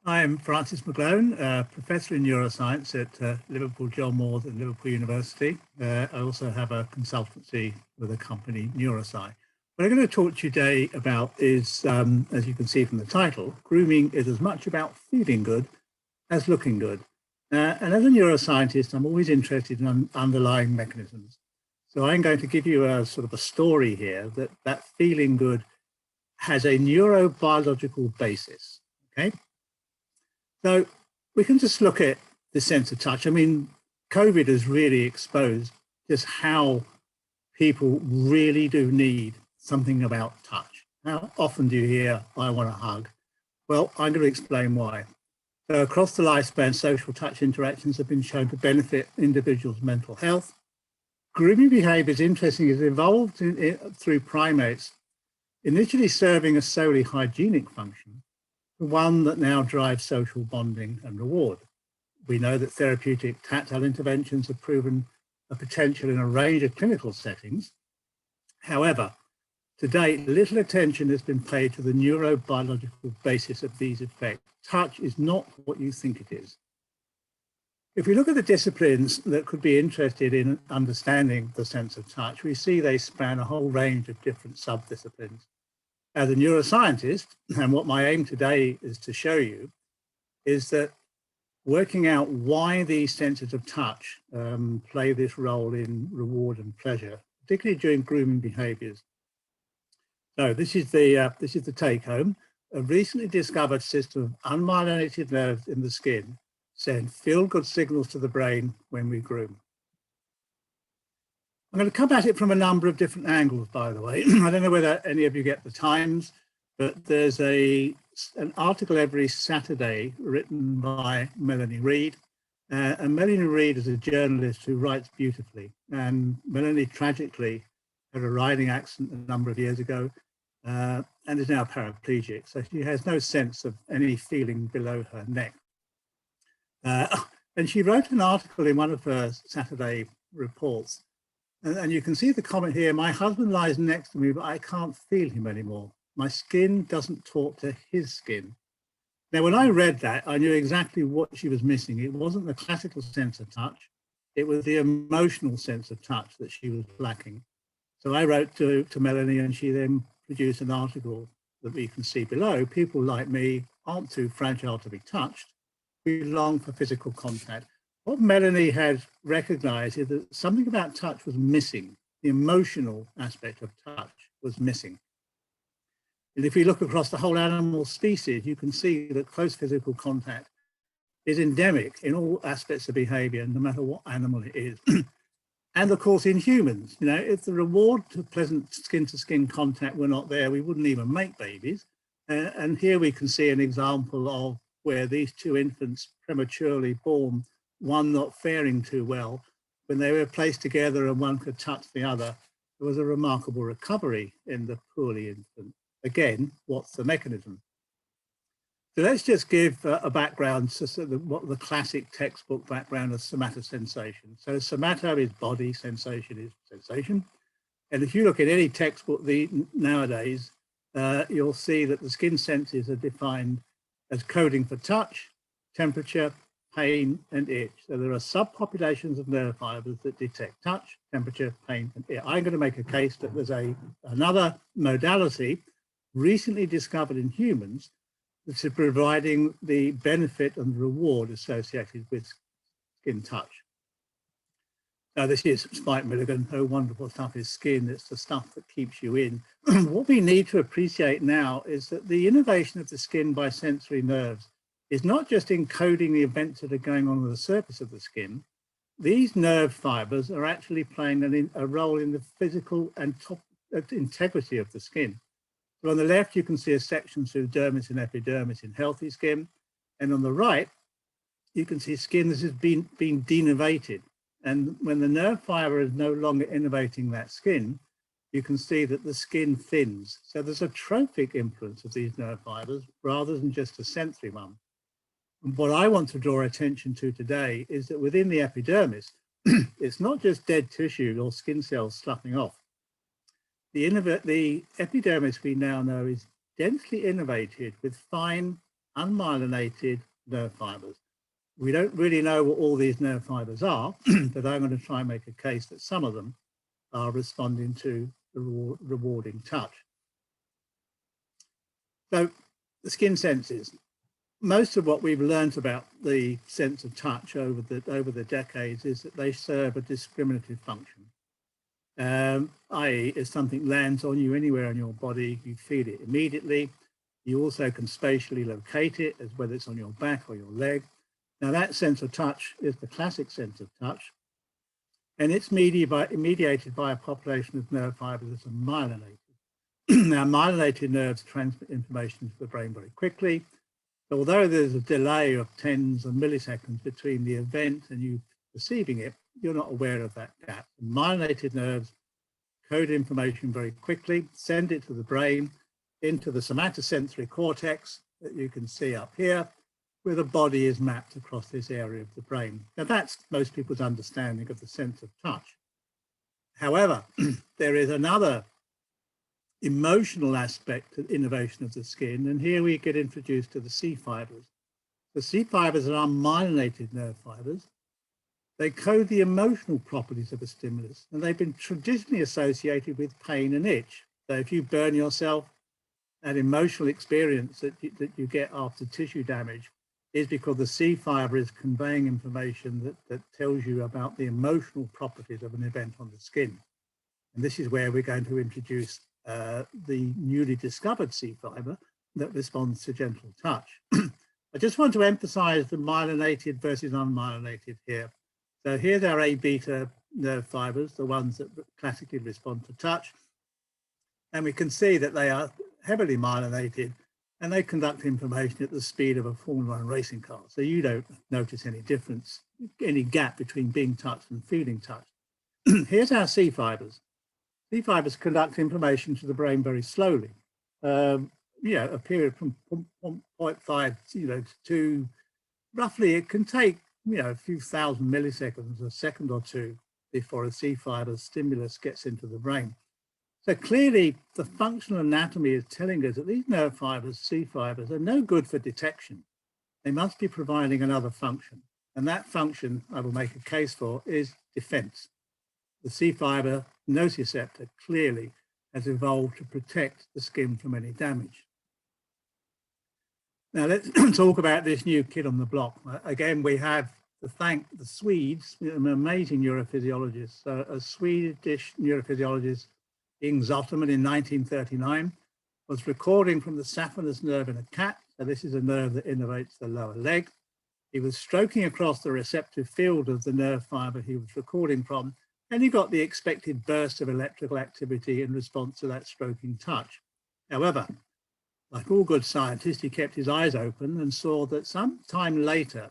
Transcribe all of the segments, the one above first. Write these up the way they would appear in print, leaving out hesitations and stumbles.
I'm Francis McGlone, Professor in Neuroscience at Liverpool John Moores at Liverpool University. I also have a consultancy with a company, Neurosci. What I'm going to talk to you today about is, as you can see from the title, grooming is as much about feeling good as looking good. And as a neuroscientist, I'm always interested in underlying mechanisms. So I'm going to give you a sort of a story here that feeling good has a neurobiological basis, okay? So we can just look at the sense of touch. I mean, COVID has really exposed just how people really do need something about touch. How often do you hear, I want a hug? Well, I'm going to explain why. So across the lifespan, social touch interactions have been shown to benefit individuals' mental health. Grooming behavior is interesting. It's evolved through primates, initially serving a solely hygienic function, the one that now drives social bonding and reward. We know that therapeutic tactile interventions have proven a potential in a range of clinical settings. However, to date, little attention has been paid to the neurobiological basis of these effects. Touch is not what you think it is. If we look at the disciplines that could be interested in understanding the sense of touch, we see they span a whole range of different subdisciplines. As a neuroscientist, and what my aim today is to show you, is that working out why these senses of touch play this role in reward and pleasure, particularly during grooming behaviors. So this is the take home. A recently discovered system of unmyelinated nerves in the skin send feel-good signals to the brain when we groom. I'm going to come at it from a number of different angles, by the way. I don't know whether any of you get the Times, but there's an article every Saturday written by Melanie Reid. And Melanie Reid is a journalist who writes beautifully. And Melanie tragically had a riding accident a number of years ago and is now paraplegic. So she has no sense of any feeling below her neck. And she wrote an article in one of her Saturday reports. And you can see the comment here, my husband lies next to me, but I can't feel him anymore. My skin doesn't talk to his skin. Now, when I read that, I knew exactly what she was missing. It wasn't the classical sense of touch. It was the emotional sense of touch that she was lacking. So I wrote to Melanie, and she then produced an article that we can see below. People like me aren't too fragile to be touched. We long for physical contact. What Melanie had recognized is that something about touch was missing. The emotional aspect of touch was missing. And if we look across the whole animal species, you can see that close physical contact is endemic in all aspects of behavior, no matter what animal it is. And of course, in humans, you know, if the reward to pleasant skin-to-skin contact were not there, we wouldn't even make babies. And here we can see an example of where these two infants prematurely born, one not faring too well, when they were placed together and one could touch the other, there was a remarkable recovery in the poorly infant. Again, what's the mechanism? So let's just give a background to what the classic textbook background of somatosensation. So somato is body, sensation is sensation. And if you look at any textbook nowadays, you'll see that the skin senses are defined as coding for touch, temperature, pain, and itch. So there are subpopulations of nerve fibers that detect touch, temperature, pain, and itch. I'm going to make a case that there's another modality recently discovered in humans that's providing the benefit and reward associated with skin touch. Now, this is Spike Milligan. Oh, wonderful stuff is skin. It's the stuff that keeps you in. What we need to appreciate now is that the innervation of the skin by sensory nerves is not just encoding the events that are going on the surface of the skin. These nerve fibers are actually playing a role in the physical and integrity of the skin. So on the left, you can see a section through dermis and epidermis in healthy skin. And on the right, you can see skin that has been denervated. And when the nerve fiber is no longer innervating that skin, you can see that the skin thins. So there's a trophic influence of these nerve fibers rather than just a sensory one. And what I want to draw attention to today is that within the epidermis, it's not just dead tissue or skin cells sloughing off. The epidermis we now know is densely innervated with fine unmyelinated nerve fibers. We don't really know what all these nerve fibers are, but I'm going to try and make a case that some of them are responding to the rewarding touch. So the skin senses. Most of what we've learned about the sense of touch over the decades is that they serve a discriminative function. I.e., if something lands on you anywhere on your body, you feel it immediately. You also can spatially locate it, as whether it's on your back or your leg. Now, that sense of touch is the classic sense of touch, and it's mediated by a population of nerve fibers that are myelinated. Now, myelinated nerves transmit information to the brain very quickly. Although there's a delay of tens of milliseconds between the event and you perceiving it, you're not aware of that gap. And myelinated nerves code information very quickly, send it to the brain, into the somatosensory cortex that you can see up here, where the body is mapped across this area of the brain. Now, that's most people's understanding of the sense of touch. However, there is another emotional aspect of innervation of the skin, and here we get introduced to the C fibers. The C fibers are unmyelinated nerve fibers. They code the emotional properties of a stimulus, and they've been traditionally associated with pain and itch. So if you burn yourself, that emotional experience that you get after tissue damage is because the C fiber is conveying information that tells you about the emotional properties of an event on the skin. And this is where we're going to introduce the newly discovered C fiber that responds to gentle touch. I just want to emphasize the myelinated versus unmyelinated here. So here's our A beta nerve fibers, the ones that classically respond to touch. And we can see that they are heavily myelinated and they conduct information at the speed of a Formula 1 racing car. So you don't notice any difference, any gap between being touched and feeling touched. Here's our C fibers. C fibers conduct information to the brain very slowly. A period from 0.5, to roughly, it can take, a few thousand milliseconds, a second or two, before a C fiber stimulus gets into the brain. So clearly, the functional anatomy is telling us that these nerve fibers, C fibers, are no good for detection. They must be providing another function. And that function, I will make a case for, is defense. The C fiber nociceptor clearly has evolved to protect the skin from any damage. Now let's talk about this new kid on the block. Again, we have to thank the Swedes, an amazing neurophysiologist. A Swedish neurophysiologist, Ing Zotterman, in 1939, was recording from the saphenous nerve in a cat. So this is a nerve that innervates the lower leg. He was stroking across the receptive field of the nerve fiber he was recording from, and he got the expected burst of electrical activity in response to that stroking touch. However, like all good scientists, he kept his eyes open and saw that some time later,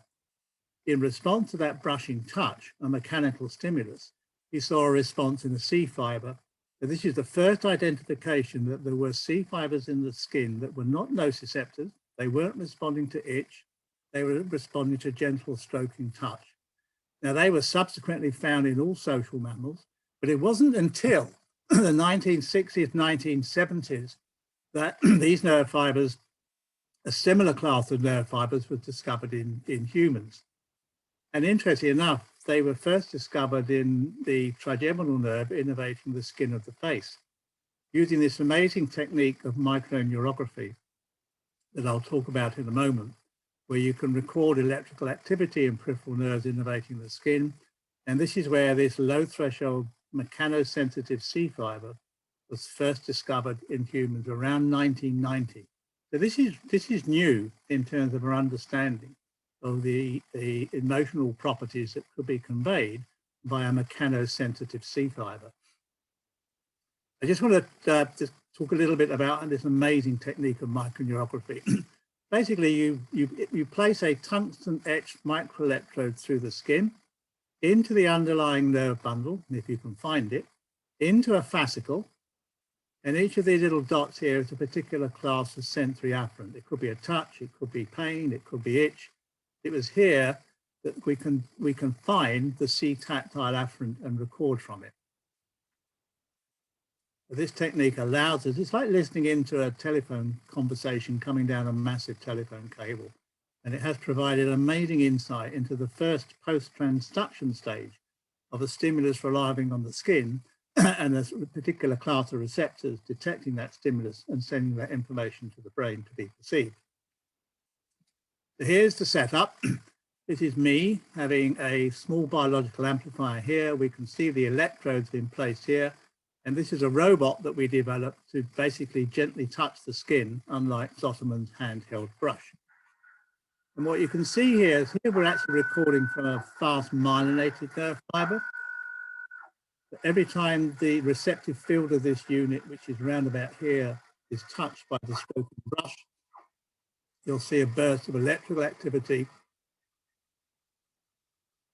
in response to that brushing touch, a mechanical stimulus, he saw a response in the C fiber. So this is the first identification that there were C fibers in the skin that were not nociceptors. They weren't responding to itch. They were responding to gentle stroking touch. Now, they were subsequently found in all social mammals, but it wasn't until the 1960s, 1970s that these nerve fibers, a similar class of nerve fibers, was discovered in humans. And interestingly enough, they were first discovered in the trigeminal nerve innervating the skin of the face, using this amazing technique of microneurography that I'll talk about in a moment, where you can record electrical activity in peripheral nerves innervating the skin. And this is where this low threshold mechanosensitive C fiber was first discovered in humans around 1990. So this is new in terms of our understanding of the emotional properties that could be conveyed by a mechanosensitive C fiber. I just want to just talk a little bit about this amazing technique of microneurography. Basically, you place a tungsten etched microelectrode through the skin into the underlying nerve bundle, if you can find it, into a fascicle, and each of these little dots here is a particular class of sensory afferent. It could be a touch, it could be pain, it could be itch. It was here that we can find the C tactile afferent and record from it. This technique allows us, it's like listening into a telephone conversation coming down a massive telephone cable. And it has provided amazing insight into the first post-transduction stage of a stimulus arriving on the skin and a particular class of receptors detecting that stimulus and sending that information to the brain to be perceived. So here's the setup. This is me having a small biological amplifier here. We can see the electrodes being placed here. And this is a robot that we developed to basically gently touch the skin, unlike Zotterman's handheld brush. And what you can see here is here we're actually recording from a fast myelinated nerve fiber. But every time the receptive field of this unit, which is round about here, is touched by the stroking brush, you'll see a burst of electrical activity.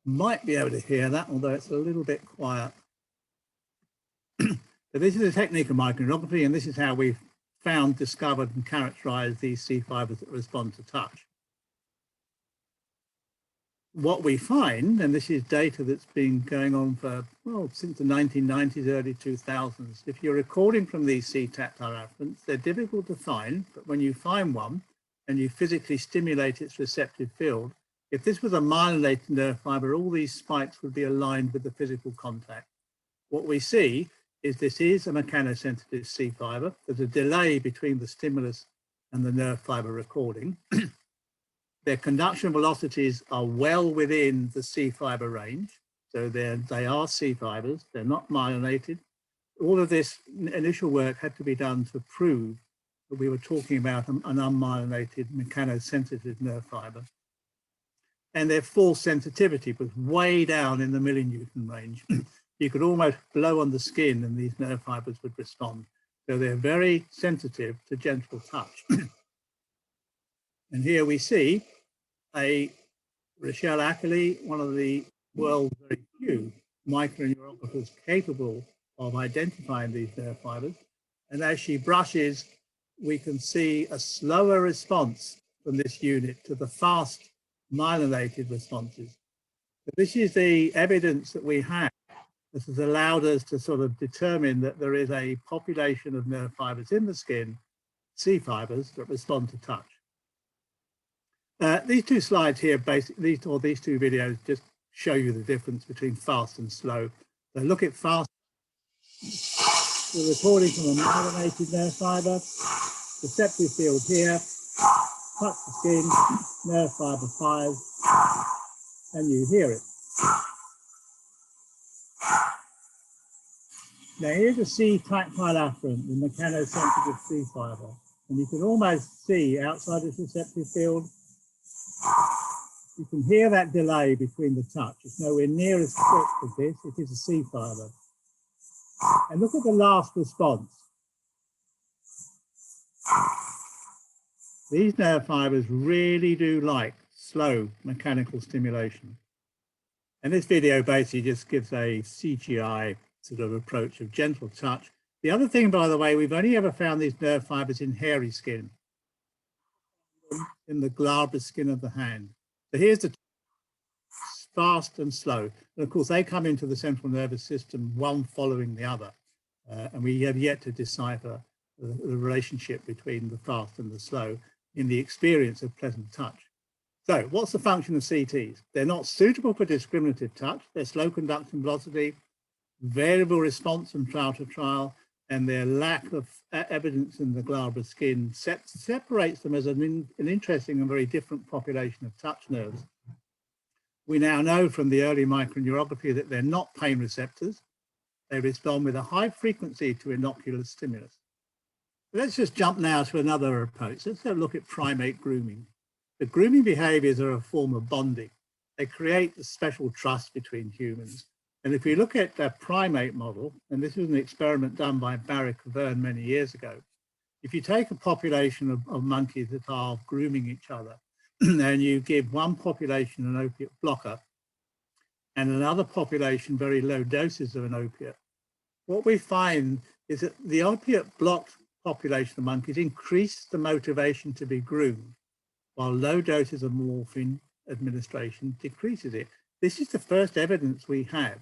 Might be able to hear that, although it's a little bit quiet. So this is a technique of microneurography, and this is how we've found, discovered, and characterized these C fibers that respond to touch. What we find, and this is data that's been going on for, well, since the 1990s, early 2000s, if you're recording from these C tactile afferents, they're difficult to find, but when you find one and you physically stimulate its receptive field, if this was a myelinated nerve fiber, all these spikes would be aligned with the physical contact. What we see is this is a mechanosensitive C fiber. There's a delay between the stimulus and the nerve fiber recording. Their conduction velocities are well within the C fiber range. So they are C fibers, they're not myelinated. All of this initial work had to be done to prove that we were talking about an unmyelinated mechanosensitive nerve fiber. And their force sensitivity was way down in the millinewton range. You could almost blow on the skin and these nerve fibers would respond. So they're very sensitive to gentle touch. And here we see a Rochelle Ackley, one of the world's very few microneurographers capable of identifying these nerve fibers. And as she brushes, we can see a slower response from this unit to the fast myelinated responses. So this is the evidence that we have. This has allowed us to sort of determine that there is a population of nerve fibers in the skin, C fibers, that respond to touch. These two slides here, basically, these two videos just show you the difference between fast and slow. So look at fast. We're recording from a myelinated nerve fiber, receptive field here, touch the skin, nerve fiber fires, and you hear it. Now here's a C tactile afferent, the mechanosensitive C fiber, and you can almost see outside its receptive field, you can hear that delay between the touch. It's nowhere near as quick as this, it is a C fiber. And look at the last response. These nerve fibers really do like slow mechanical stimulation. And this video basically just gives a CGI sort of approach of gentle touch. The other thing, by the way, we've only ever found these nerve fibers in hairy skin, in the glabrous skin of the hand. So here's the fast and slow. And of course, they come into the central nervous system, one following the other. And we have yet to decipher the relationship between the fast and the slow in the experience of pleasant touch. So what's the function of CTs? They're not suitable for discriminative touch. They're slow conduction velocity, variable response from trial to trial, and their lack of evidence in the glabrous skin separates them as an interesting and very different population of touch nerves. We now know from the early microneurography that they're not pain receptors. They respond with a high frequency to innocuous stimulus. Let's just jump now to another approach. Let's have a look at primate grooming. The grooming behaviors are a form of bonding. They create a special trust between humans. And if we look at the primate model, and this was an experiment done by Barry Cavern many years ago, if you take a population of monkeys that are grooming each other, and you give one population an opiate blocker and another population very low doses of an opiate, what we find is that the opiate blocked population of monkeys increase the motivation to be groomed, while low doses of morphine administration decreases it. This is the first evidence we have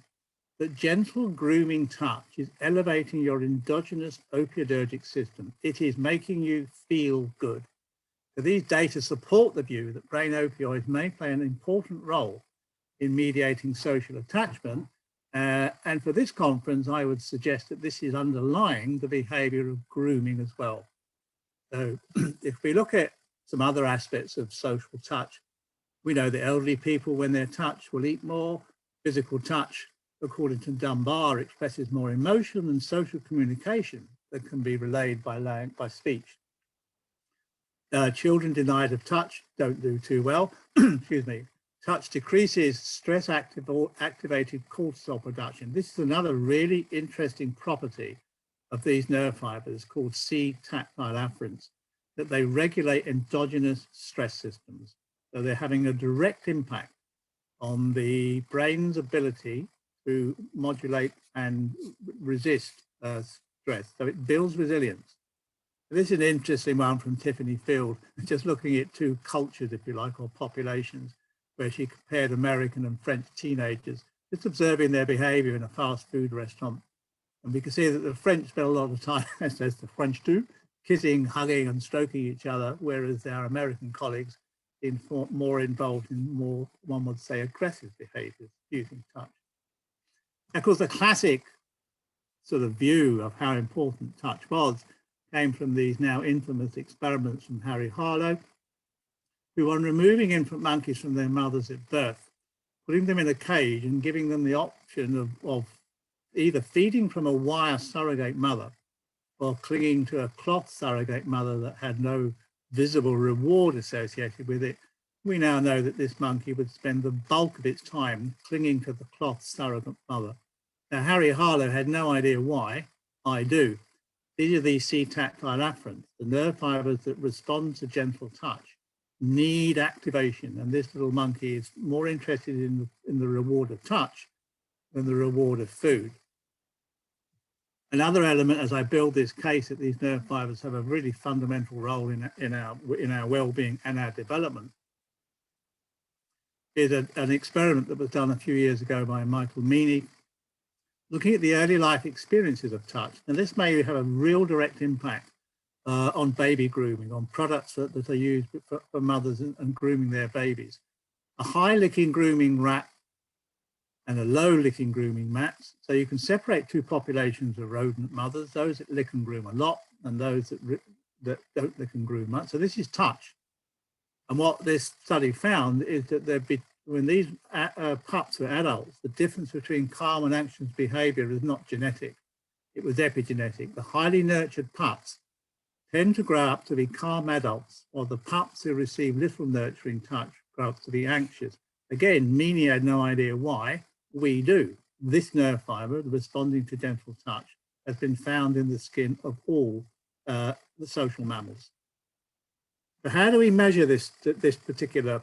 that gentle grooming touch is elevating your endogenous opioidergic system. It is making you feel good. So these data support the view that brain opioids may play an important role in mediating social attachment. And for this conference, I would suggest that this is underlying the behavior of grooming as well. So if we look at some other aspects of social touch, we know that elderly people, when they're touched, will eat more. Physical touch, according to Dunbar, expresses more emotion than social communication that can be relayed by speech. Children denied of touch don't do too well. Excuse me. Touch decreases stress-activated cortisol production. This is another really interesting property of these nerve fibers called C-tactile afferents, that they regulate endogenous stress systems. So they're having a direct impact on the brain's ability to modulate and resist stress. So it builds resilience. This is an interesting one from Tiffany Field, just looking at two cultures, if you like, or populations, where she compared American and French teenagers, just observing their behavior in a fast food restaurant. And we can see that the French spend a lot of time, as the French do, kissing, hugging and stroking each other, whereas our American colleagues are more involved in more, one would say, aggressive behaviors using touch. Of course, the classic sort of view of how important touch was came from these now infamous experiments from Harry Harlow, who, on removing infant monkeys from their mothers at birth, putting them in a cage and giving them the option of either feeding from a wire surrogate mother or clinging to a cloth surrogate mother that had no visible reward associated with it, we now know that this monkey would spend the bulk of its time clinging to the cloth surrogate mother. Now, Harry Harlow had no idea why. I do. These are these C-tactile afferents, the nerve fibers that respond to gentle touch, need activation, and this little monkey is more interested in the reward of touch than the reward of food. Another element, as I build this case, that these nerve fibers have a really fundamental role in our well-being and our development, is an experiment that was done a few years ago by Michael Meany, looking at the early life experiences of touch. And this may have a real direct impact on baby grooming, on products that are used for mothers and grooming their babies. A high licking grooming rat and a low licking grooming mat. So you can separate two populations of rodent mothers, those that lick and groom a lot and those that don't lick and groom much. So this is touch. And what this study found is that when these pups were adults, the difference between calm and anxious behavior is not genetic, it was epigenetic. The highly nurtured pups tend to grow up to be calm adults, while the pups who receive little nurturing touch grow up to be anxious. Again, Meany had no idea why. We do. This nerve fiber, responding to gentle touch, has been found in the skin of all the social mammals. So how do we measure this particular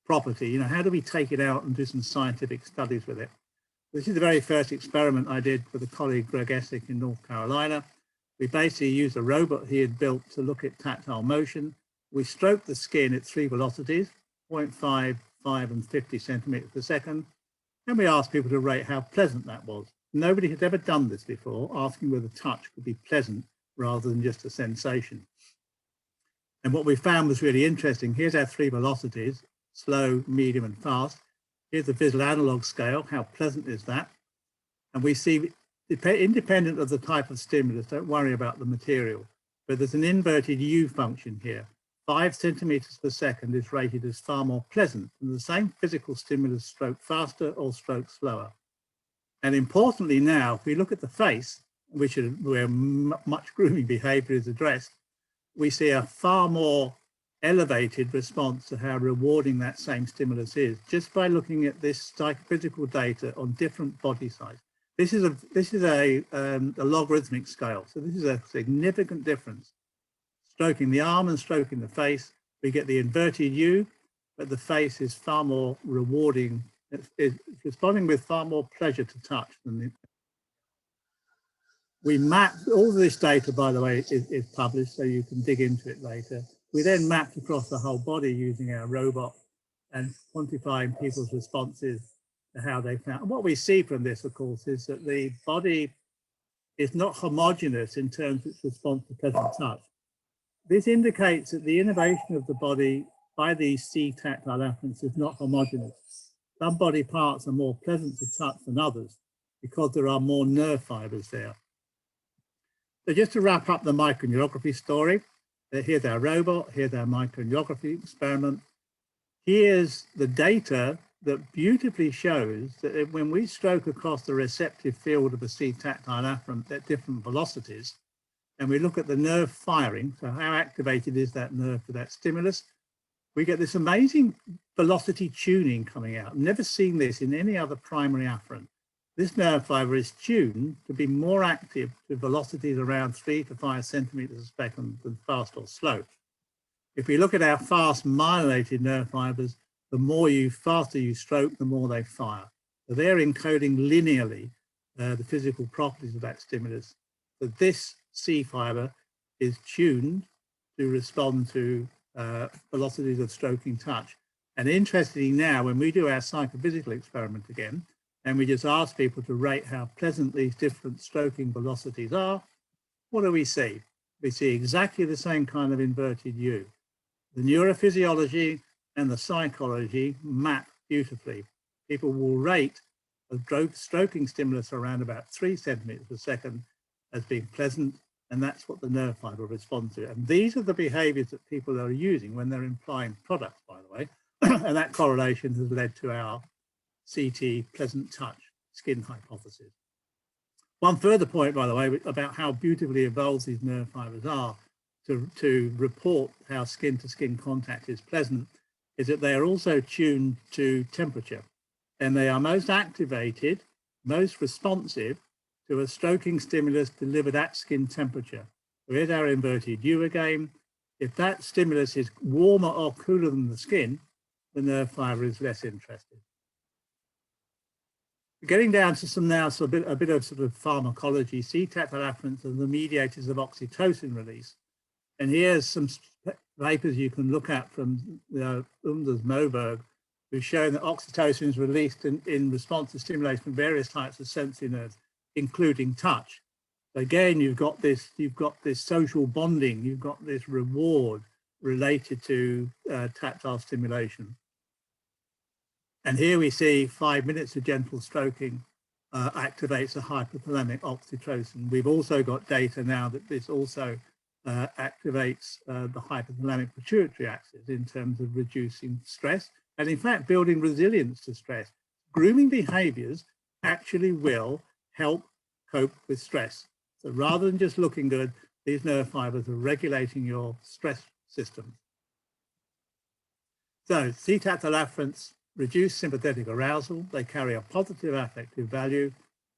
property? You know, how do we take it out and do some scientific studies with it? This is the very first experiment I did with a colleague, Greg Essick, in North Carolina. We basically used a robot he had built to look at tactile motion. We stroked the skin at 3 velocities, 0.5, 5, and 50 centimeters per second. And we asked people to rate how pleasant that was. Nobody had ever done this before, asking whether touch could be pleasant rather than just a sensation. And what we found was really interesting. Here's our 3 velocities, slow, medium, and fast. Here's the visual analog scale. How pleasant is that? And we see, independent of the type of stimulus, don't worry about the material, but there's an inverted U function here. 5 centimeters per second is rated as far more pleasant than the same physical stimulus stroke faster or stroke slower. And importantly now, if we look at the face, where much grooming behavior is addressed, we see a far more elevated response to how rewarding that same stimulus is, just by looking at this psychophysical data on different body size. This is a logarithmic scale, so this is a significant difference. Stroking the arm and stroking the face, we get the inverted U, but the face is far more rewarding. It's responding with far more pleasure to touch than the. We map, all of this data, by the way, is published, so you can dig into it later. We then mapped across the whole body using our robot and quantifying people's responses how they found. And what we see from this, of course, is that the body is not homogeneous in terms of its response to pleasant touch. This indicates that the innervation of the body by these C tactile afferents is not homogeneous. Some body parts are more pleasant to touch than others because there are more nerve fibers there. So just to wrap up the microneurography story, here's our robot, here's our microneurography experiment. Here's the data that beautifully shows that when we stroke across the receptive field of a C tactile afferent at different velocities, and we look at the nerve firing, so how activated is that nerve for that stimulus, we get this amazing velocity tuning coming out. Never seen this in any other primary afferent. This nerve fiber is tuned to be more active to velocities around 3 to 5 centimeters a second than fast or slow. If we look at our fast myelinated nerve fibers, the faster you stroke, the more they fire. So they're encoding linearly the physical properties of that stimulus. So this C fiber is tuned to respond to velocities of stroking touch. And interestingly now, when we do our psychophysical experiment again, and we just ask people to rate how pleasant these different stroking velocities are, what do we see? We see exactly the same kind of inverted U. The neurophysiology and the psychology map beautifully. People will rate a stroking stimulus around about 3 centimeters per second as being pleasant, and that's what the nerve fiber responds to. And these are the behaviors that people are using when they're implying products, by the way, and that correlation has led to our CT pleasant touch skin hypothesis. One further point, by the way, about how beautifully evolved these nerve fibers are to report how skin-to-skin contact is pleasant is that they are also tuned to temperature, and they are most activated, most responsive to a stroking stimulus delivered at skin temperature. Here's our inverted U again. If that stimulus is warmer or cooler than the skin, the nerve fiber is less interested. Getting down to a bit of sort of pharmacology, C tactile afferents are the mediators of oxytocin release. And here's some papers you can look at from Anders Moberg, who's shown that oxytocin is released in response to stimulation from various types of sensory nerves, including touch. So again, you've got this social bonding, you've got this reward related to tactile stimulation. And here we see 5 minutes of gentle stroking activates a hypothalamic oxytocin. We've also got data now that this also activates the hypothalamic pituitary axis in terms of reducing stress and in fact building resilience to stress. Grooming behaviors actually will help cope with stress. So rather than just looking good, these nerve fibers are regulating your stress system. So C tactile afferents reduce sympathetic arousal, they carry a positive affective value,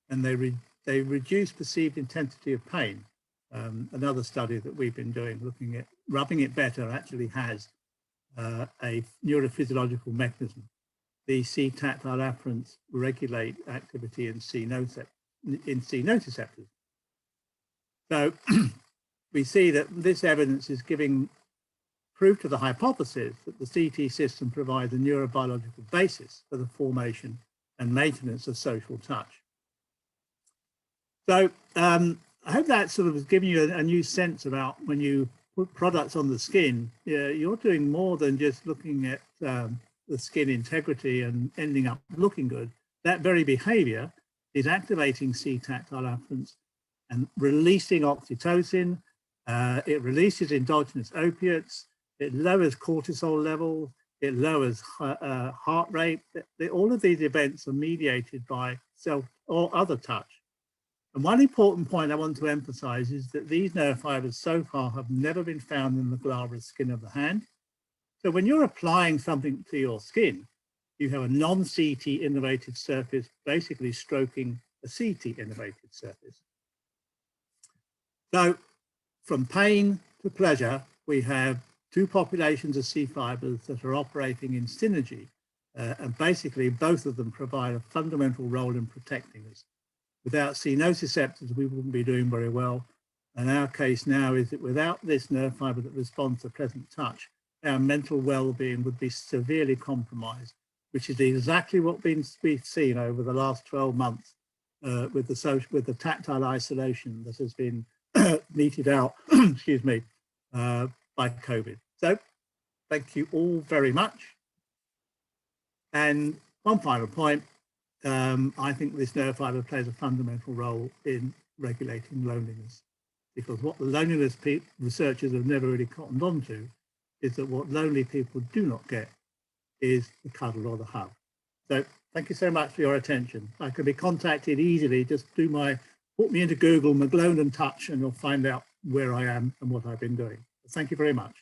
and they reduce perceived intensity of pain. Another study that we've been doing looking at rubbing it better actually has a neurophysiological mechanism. The C tactile afferents regulate activity in C nociceptors. So we see that this evidence is giving proof to the hypothesis that the CT system provides a neurobiological basis for the formation and maintenance of social touch. So I hope that sort of has given you a new sense about when you put products on the skin, you're doing more than just looking at the skin integrity and ending up looking good. That very behavior is activating C tactile afferents and releasing oxytocin. It releases endogenous opiates. It lowers cortisol levels. It lowers heart rate. All of these events are mediated by self or other touch. And one important point I want to emphasize is that these nerve fibers so far have never been found in the glabrous skin of the hand. So when you're applying something to your skin, you have a non-CT innervated surface, basically stroking a CT innervated surface. So from pain to pleasure, we have two populations of C fibers that are operating in synergy. And basically both of them provide a fundamental role in protecting us. Without C nociceptors, we wouldn't be doing very well. And our case now is that without this nerve fiber that responds to pleasant touch, our mental well-being would be severely compromised. which is exactly what we've seen over the last 12 months with the tactile isolation that has been meted out, excuse me, by COVID. So thank you all very much. And one final point, I think this neurofibre plays a fundamental role in regulating loneliness, because what the loneliness researchers have never really cottoned on to is that what lonely people do not get is the cuddle or the hug. So thank you so much for your attention. I can be contacted easily. Just put me into Google, McGlone and Touch, and you'll find out where I am and what I've been doing. Thank you very much.